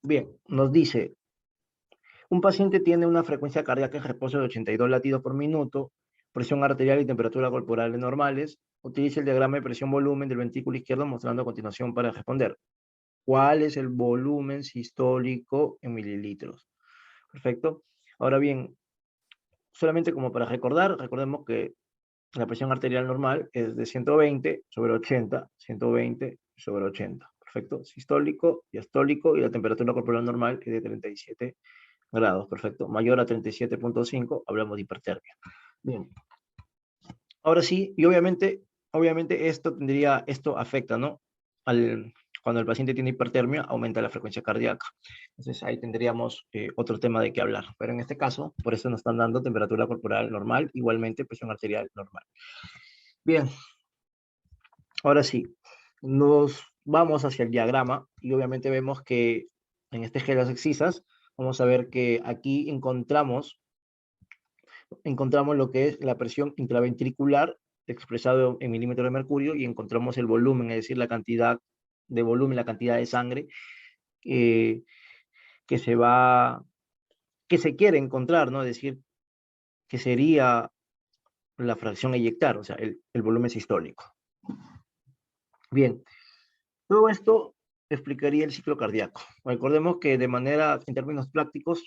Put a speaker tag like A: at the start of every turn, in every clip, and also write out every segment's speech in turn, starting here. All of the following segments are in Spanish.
A: Bien, nos dice, un paciente tiene una frecuencia cardíaca en reposo de 82 latidos por minuto, presión arterial y temperatura corporal normales. Utilice el diagrama de presión-volumen del ventrículo izquierdo mostrando a continuación para responder. ¿Cuál es el volumen sistólico en mililitros? Perfecto. Ahora bien, solamente como para recordar, recordemos que la presión arterial normal es de 120 sobre 80, 120 sobre 80. Perfecto. Sistólico, diastólico y la temperatura corporal normal es de 37 grados. Perfecto. Mayor a 37.5, hablamos de hipertermia. Bien. Ahora sí, y obviamente esto afecta, ¿no? Cuando el paciente tiene hipertermia, aumenta la frecuencia cardíaca. Entonces ahí tendríamos otro tema de qué hablar. Pero en este caso, por eso nos están dando temperatura corporal normal, igualmente presión arterial normal. Bien, ahora sí, nos vamos hacia el diagrama y obviamente vemos que en este eje de las excisas, vamos a ver que aquí encontramos lo que es la presión intraventricular expresado en milímetros de mercurio y encontramos el volumen, es decir, la cantidad de volumen, la cantidad de sangre eh, que que se quiere encontrar, ¿no? Es decir, que sería la fracción a eyectar, o sea, el volumen sistólico. Bien, todo esto explicaría el ciclo cardíaco. Recordemos que en términos prácticos,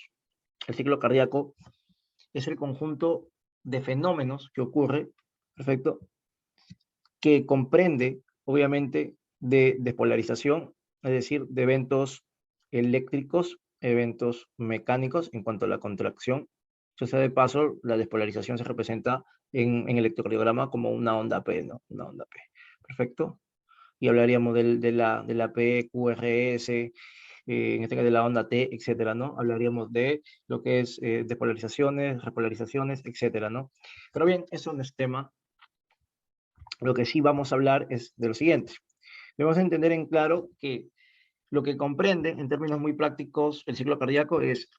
A: el ciclo cardíaco es el conjunto de fenómenos que ocurre, perfecto, que comprende, obviamente, de despolarización, es decir, de eventos eléctricos, eventos mecánicos en cuanto a la contracción. O sea, de paso, la despolarización se representa en electrocardiograma como una onda P, ¿no? Una onda P. Perfecto. Y hablaríamos de la P, QRS, en este caso de la onda T, etcétera, ¿no? Hablaríamos de lo que es despolarizaciones, repolarizaciones, etcétera, ¿no? Pero bien, eso no es tema. Lo que sí vamos a hablar es de lo siguiente. Debemos entender en claro que lo que comprende, en términos muy prácticos, el ciclo cardíaco es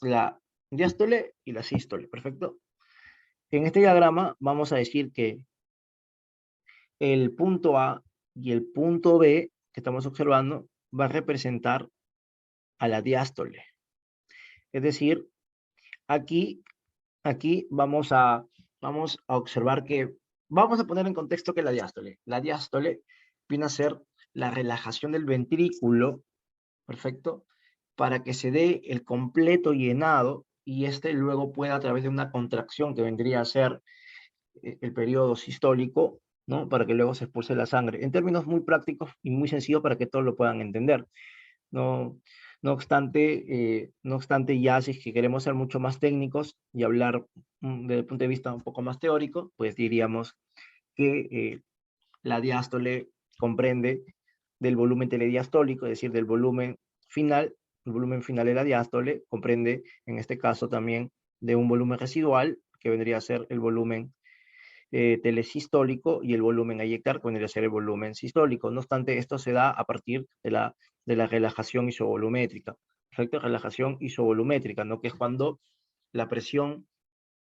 A: la diástole y la sístole, ¿perfecto? En este diagrama vamos a decir que el punto A y el punto B que estamos observando va a representar a la diástole. Es decir, aquí, aquí vamos a observar que, vamos a poner en contexto que la diástole viene a ser la relajación del ventrículo, perfecto, para que se dé el completo llenado y este luego pueda a través de una contracción que vendría a ser el periodo sistólico, ¿no? Para que luego se expulse la sangre. En términos muy prácticos y muy sencillos para que todos lo puedan entender. No, no obstante, ya si es que queremos ser mucho más técnicos y hablar desde el punto de vista un poco más teórico, pues diríamos que la diástole comprende del volumen telediastólico, es decir, del volumen final. El volumen final de la diástole comprende, en este caso también, de un volumen residual, que vendría a ser el volumen telesistólico, y el volumen a eyectar, que vendría a ser el volumen sistólico. No obstante, esto se da a partir de la relajación isovolumétrica. Perfecto, relajación isovolumétrica, ¿no? Que es cuando la presión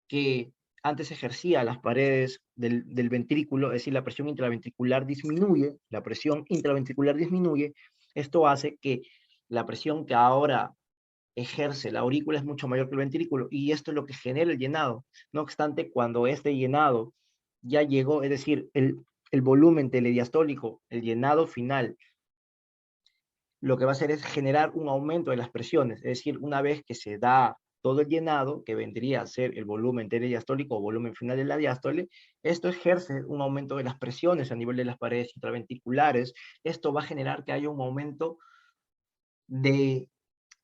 A: que antes ejercía las paredes del ventrículo, es decir, la presión intraventricular disminuye, la presión intraventricular disminuye, esto hace que la presión que ahora ejerce la aurícula es mucho mayor que el ventrículo, y esto es lo que genera el llenado. No obstante, cuando este llenado ya llegó, es decir, el volumen telediastólico, el llenado final, lo que va a hacer es generar un aumento de las presiones, es decir, una vez que se da todo el llenado, que vendría a ser el volumen telediastólico o volumen final de la diástole, esto ejerce un aumento de las presiones a nivel de las paredes intraventriculares. Esto va a generar que haya un aumento de,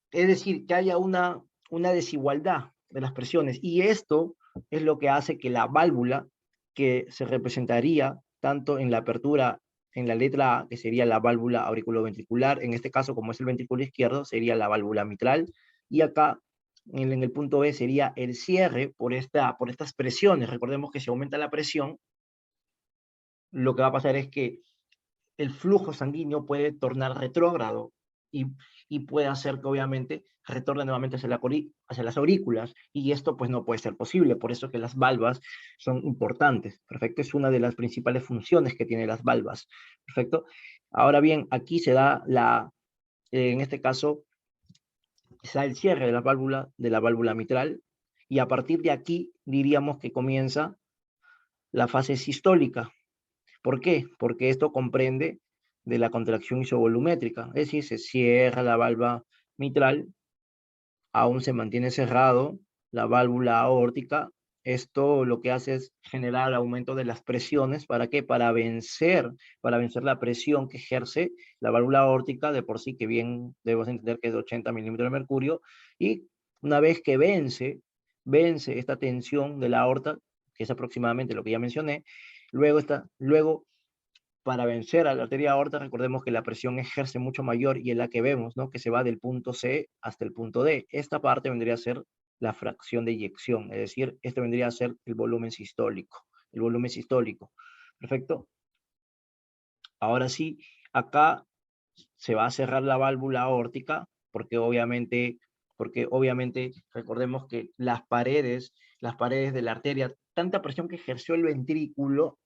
A: es decir, que haya una desigualdad de las presiones, y esto es lo que hace que la válvula, que se representaría tanto en la apertura, en la letra A, que sería la válvula auriculoventricular, en este caso, como es el ventrículo izquierdo, sería la válvula mitral, y acá, en el punto B, sería el cierre por estas presiones. Recordemos que si aumenta la presión, lo que va a pasar es que el flujo sanguíneo puede tornar retrógrado y, y puede hacer que obviamente retorne nuevamente hacia las aurículas, y esto pues no puede ser posible. Por eso que las valvas son importantes. Perfecto, es una de las principales funciones que tienen las valvas. Perfecto. Ahora bien, aquí se da en este caso, está el cierre de la válvula mitral, y a partir de aquí diríamos que comienza la fase sistólica. ¿Por qué? Porque esto comprende de la contracción isovolumétrica, es decir, se cierra la válvula mitral, aún se mantiene cerrado la válvula aórtica. Esto lo que hace es generar aumento de las presiones. ¿Para qué? Para vencer la presión que ejerce la válvula aórtica de por sí, que bien debemos entender que es de 80 milímetros de mercurio, y una vez que vence esta tensión de la aorta, que es aproximadamente lo que ya mencioné, luego para vencer a la arteria aorta, recordemos que la presión ejerce mucho mayor y es la que vemos, ¿no? Que se va del punto C hasta el punto D. Esta parte vendría a ser la fracción de eyección, es decir, esto vendría a ser el volumen sistólico. El volumen sistólico. Perfecto. Ahora sí, acá se va a cerrar la válvula aórtica, porque obviamente recordemos que las paredes de la arteria, tanta presión que ejerció el ventrículo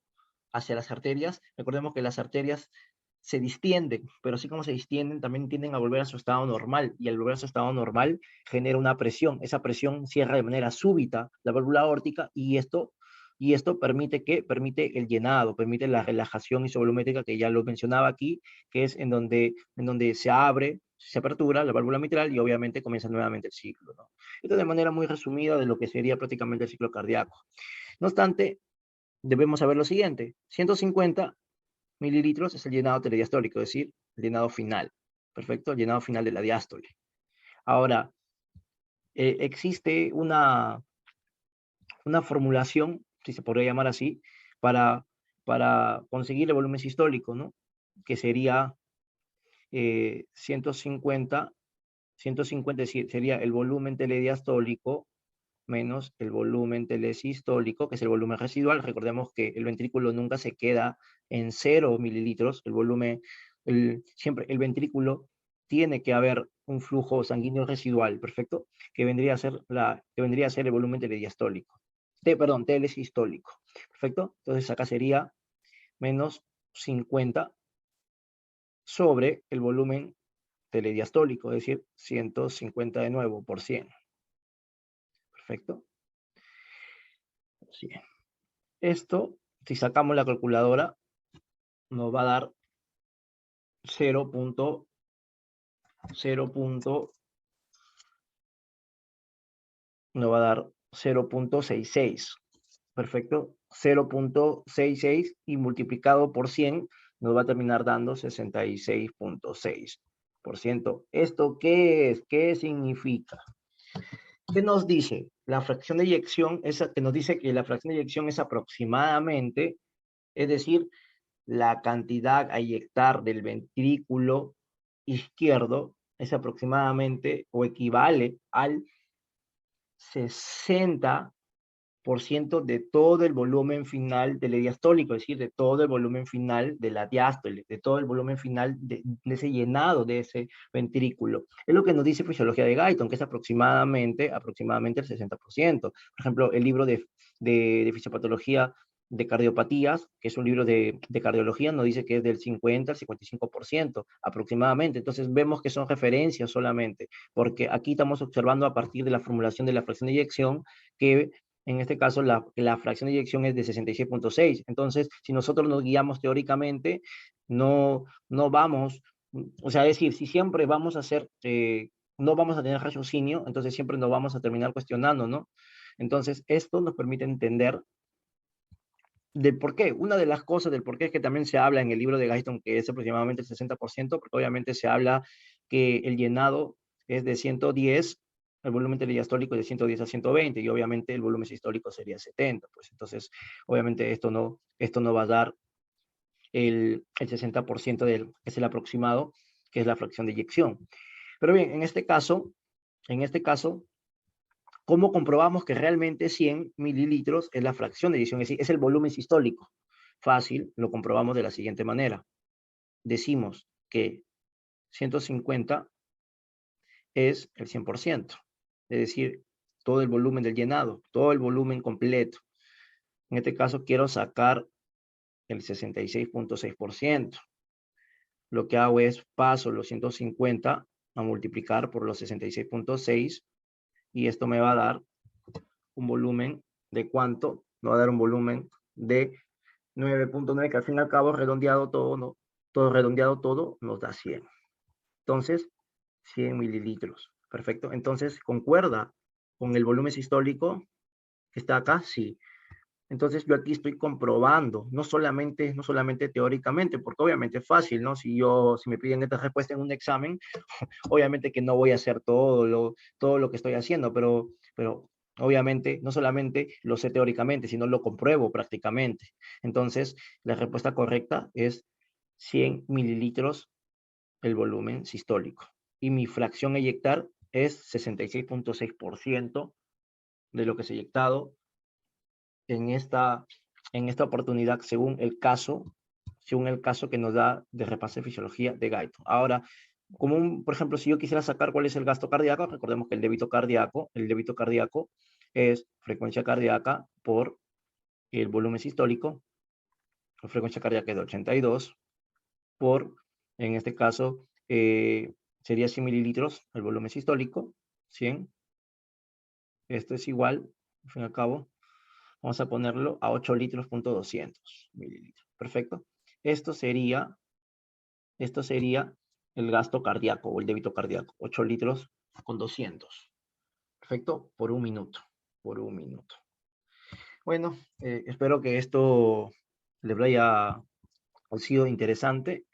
A: hacia las arterias, recordemos que las arterias se distienden, pero así como se distienden, también tienden a volver a su estado normal, y al volver a su estado normal genera una presión. Esa presión cierra de manera súbita la válvula aórtica, y esto permite el llenado, permite la relajación isovolumétrica, que ya lo mencionaba aquí, que es en donde se apertura la válvula mitral y obviamente comienza nuevamente el ciclo, ¿no? Esto de manera muy resumida de lo que sería prácticamente el ciclo cardíaco. No obstante, debemos saber lo siguiente: 150 mililitros es el llenado telediastólico, es decir, el llenado final. Perfecto, el llenado final de la diástole. Ahora, existe una formulación, si se podría llamar así, para, para conseguir el volumen sistólico, ¿no? Que sería 150 sería el volumen telediastólico menos el volumen telesistólico, que es el volumen residual. Recordemos que el ventrículo nunca se queda en 0 mililitros, siempre el ventrículo tiene que haber un flujo sanguíneo residual, perfecto, que vendría a ser el volumen telediastólico. Telesistólico, perfecto. Entonces acá sería menos 50 sobre el volumen telediastólico, es decir, 150 de nuevo por 100. Perfecto. Así. Esto, si sacamos la calculadora, nos va a dar 0.0. Nos va a dar 0.66. Perfecto. 0.66 y multiplicado por 100 nos va a terminar dando 66.6%. ¿Esto qué es? ¿Qué significa? ¿Qué nos dice? La fracción de eyección, que nos dice que la fracción de eyección es aproximadamente, es decir, la cantidad a eyectar del ventrículo izquierdo es aproximadamente o equivale al 60% de todo el volumen final del diastólico, es decir, de todo el volumen final de la diástole, de todo el volumen final de ese llenado de ese ventrículo. Es lo que nos dice Fisiología de Guyton, que es aproximadamente el 60%. Por ejemplo, el libro de fisiopatología de cardiopatías, que es un libro de cardiología, nos dice que es del 50 al 55% aproximadamente. Entonces vemos que son referencias solamente, porque aquí estamos observando a partir de la formulación de la fracción de eyección que en este caso la fracción de eyección es de 66.6. Entonces, si nosotros nos guiamos teóricamente, no vamos, o sea, es decir, si siempre vamos a hacer, no vamos a tener raciocinio, entonces siempre nos vamos a terminar cuestionando, ¿no? Entonces, esto nos permite entender del por qué. Una de las cosas del por qué es que también se habla en el libro de Guyton, que es aproximadamente el 60%, porque obviamente se habla que el llenado es de 110, el volumen telediastólico es de 110 a 120, y obviamente el volumen sistólico sería 70. Pues entonces, obviamente esto no va a dar el 60% que es el aproximado, que es la fracción de eyección. Pero bien, en este caso, ¿cómo comprobamos que realmente 100 mililitros es la fracción de eyección? Es decir, es el volumen sistólico. Fácil, lo comprobamos de la siguiente manera. Decimos que 150 es el 100%. Es decir, todo el volumen del llenado, todo el volumen completo. En este caso quiero sacar el 66.6%. Lo que hago es paso los 150 a multiplicar por los 66.6 y esto me va a dar un volumen de ¿cuánto? Me va a dar un volumen de 9.9, que al fin y al cabo redondeado todo, ¿no? Todo redondeado todo nos da 100. Entonces, 100 mililitros. Perfecto. Entonces, ¿concuerda con el volumen sistólico que está acá? Sí. Entonces, yo aquí estoy comprobando, no solamente teóricamente, porque obviamente es fácil, ¿no? Si me piden esta respuesta en un examen, obviamente que no voy a hacer todo lo que estoy haciendo, pero obviamente no solamente lo sé teóricamente, sino lo compruebo prácticamente. Entonces, la respuesta correcta es 100 mililitros el volumen sistólico. Y mi fracción a eyectar es 66.6% de lo que se ha eyectado en esta oportunidad según el caso que nos da de repaso de fisiología de Guyton. Ahora, por ejemplo, si yo quisiera sacar cuál es el gasto cardíaco, recordemos que el débito cardíaco es frecuencia cardíaca por el volumen sistólico. La frecuencia cardíaca es de 82 por, en este caso, sería 100 mililitros el volumen sistólico, 100. Esto es igual, al fin y al cabo, vamos a ponerlo a 8 litros punto 200 mililitros. Perfecto. Esto sería el gasto cardíaco o el débito cardíaco. 8 litros con 200. Perfecto. Por un minuto. Bueno, espero que esto les haya sido interesante.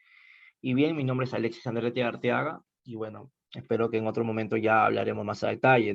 A: Y bien, mi nombre es Alexis Andrés Arteaga. Y bueno, espero que en otro momento ya hablaremos más a detalle.